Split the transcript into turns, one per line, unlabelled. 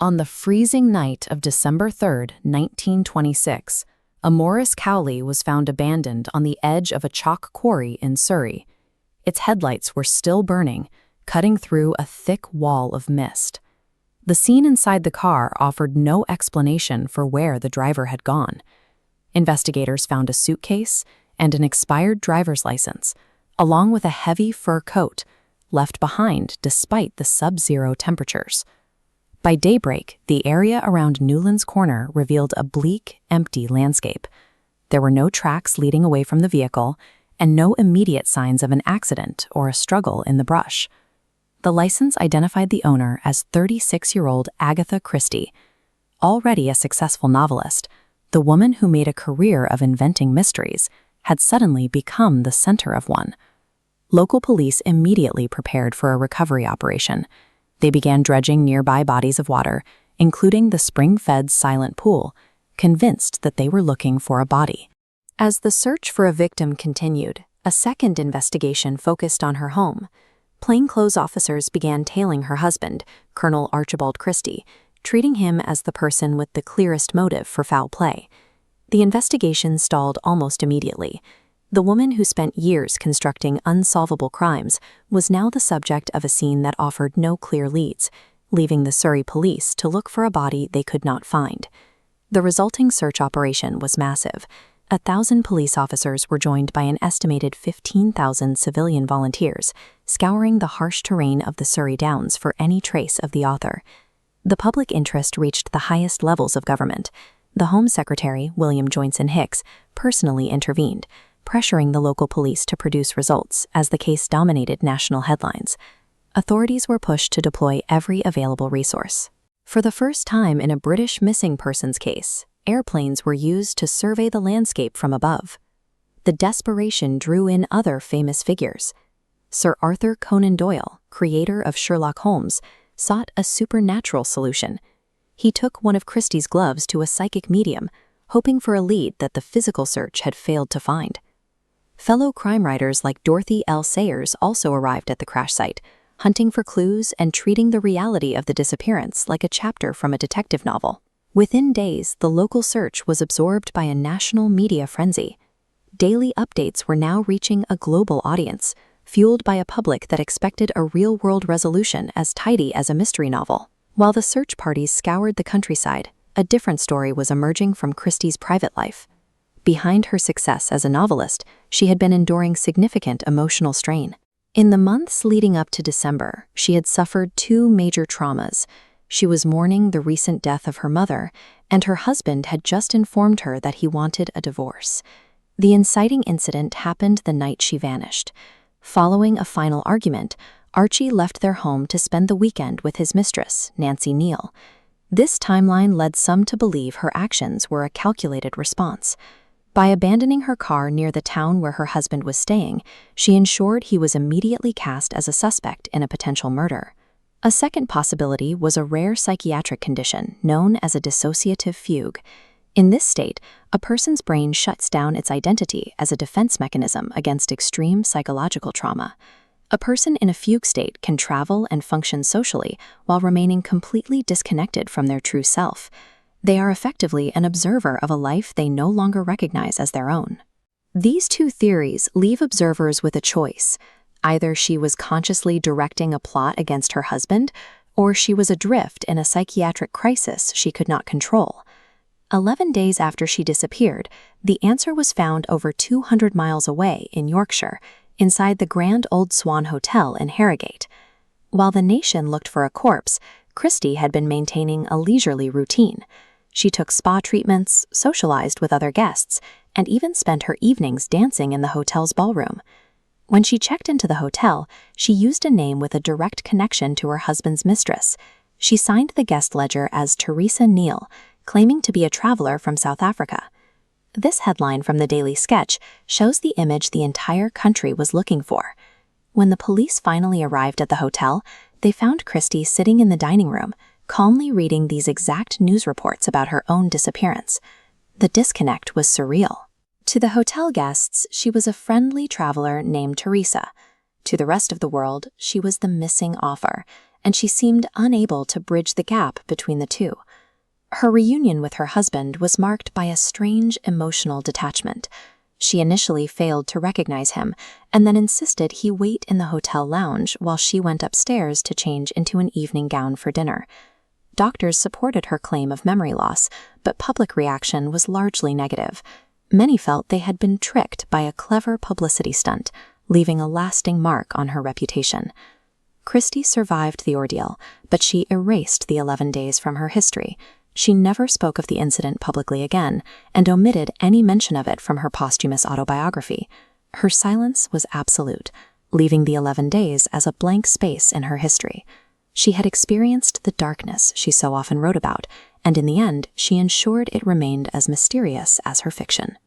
On the freezing night of December 3, 1926, a Morris Cowley was found abandoned on the edge of a chalk quarry in Surrey. Its headlights were still burning, cutting through a thick wall of mist. The scene inside the car offered no explanation for where the driver had gone. Investigators found a suitcase and an expired driver's license, along with a heavy fur coat, left behind despite the sub-zero temperatures. By daybreak, the area around Newlands Corner revealed a bleak, empty landscape. There were no tracks leading away from the vehicle, and no immediate signs of an accident or a struggle in the brush. The license identified the owner as 36-year-old Agatha Christie. Already a successful novelist, the woman who made a career of inventing mysteries had suddenly become the center of one. Local police immediately prepared for a recovery operation. They began dredging nearby bodies of water, including the spring-fed silent pool, convinced that they were looking for a body. As the search for a victim continued, a second investigation focused on her home. Plainclothes officers began tailing her husband, Colonel Archibald Christie, treating him as the person with the clearest motive for foul play. The investigation stalled almost immediately. The woman who spent years constructing unsolvable crimes was now the subject of a scene that offered no clear leads, leaving the Surrey police to look for a body they could not find. The resulting search operation was massive. 1,000 police officers were joined by an estimated 15,000 civilian volunteers, scouring the harsh terrain of the Surrey Downs for any trace of the author. The public interest reached the highest levels of government. The Home Secretary, William Joynson Hicks, personally intervened, pressuring the local police to produce results as the case dominated national headlines. Authorities were pushed to deploy every available resource. For the first time in a British missing persons case, airplanes were used to survey the landscape from above. The desperation drew in other famous figures. Sir Arthur Conan Doyle, creator of Sherlock Holmes, sought a supernatural solution. He took one of Christie's gloves to a psychic medium, hoping for a lead that the physical search had failed to find. Fellow crime writers like Dorothy L. Sayers also arrived at the crash site, hunting for clues and treating the reality of the disappearance like a chapter from a detective novel. Within days, the local search was absorbed by a national media frenzy. Daily updates were now reaching a global audience, fueled by a public that expected a real-world resolution as tidy as a mystery novel. While the search parties scoured the countryside, a different story was emerging from Christie's private life. Behind her success as a novelist, she had been enduring significant emotional strain. In the months leading up to December, she had suffered two major traumas. She was mourning the recent death of her mother, and her husband had just informed her that he wanted a divorce. The inciting incident happened the night she vanished. Following a final argument, Archie left their home to spend the weekend with his mistress, Nancy Neal. This timeline led some to believe her actions were a calculated response. By abandoning her car near the town where her husband was staying, she ensured he was immediately cast as a suspect in a potential murder. A second possibility was a rare psychiatric condition known as a dissociative fugue. In this state, a person's brain shuts down its identity as a defense mechanism against extreme psychological trauma. A person in a fugue state can travel and function socially while remaining completely disconnected from their true self. They are effectively an observer of a life they no longer recognize as their own. These two theories leave observers with a choice. Either she was consciously directing a plot against her husband, or she was adrift in a psychiatric crisis she could not control. 11 days after she disappeared, the answer was found over 200 miles away in Yorkshire, inside the Grand Old Swan Hotel in Harrogate. While the nation looked for a corpse, Christie had been maintaining a leisurely routine. She took spa treatments, socialized with other guests, and even spent her evenings dancing in the hotel's ballroom. When she checked into the hotel, she used a name with a direct connection to her husband's mistress. She signed the guest ledger as Teresa Neal, claiming to be a traveler from South Africa. This headline from the Daily Sketch shows the image the entire country was looking for. When the police finally arrived at the hotel, they found Christie sitting in the dining room, calmly reading these exact news reports about her own disappearance. The disconnect was surreal. To the hotel guests, she was a friendly traveler named Teresa. To the rest of the world, she was the missing author, and she seemed unable to bridge the gap between the two. Her reunion with her husband was marked by a strange emotional detachment. She initially failed to recognize him, and then insisted he wait in the hotel lounge while she went upstairs to change into an evening gown for dinner. Doctors supported her claim of memory loss, but public reaction was largely negative. Many felt they had been tricked by a clever publicity stunt, leaving a lasting mark on her reputation. Christie survived the ordeal, but she erased the 11 days from her history. She never spoke of the incident publicly again, and omitted any mention of it from her posthumous autobiography. Her silence was absolute, leaving the 11 days as a blank space in her history. She had experienced the darkness she so often wrote about, and in the end, she ensured it remained as mysterious as her fiction.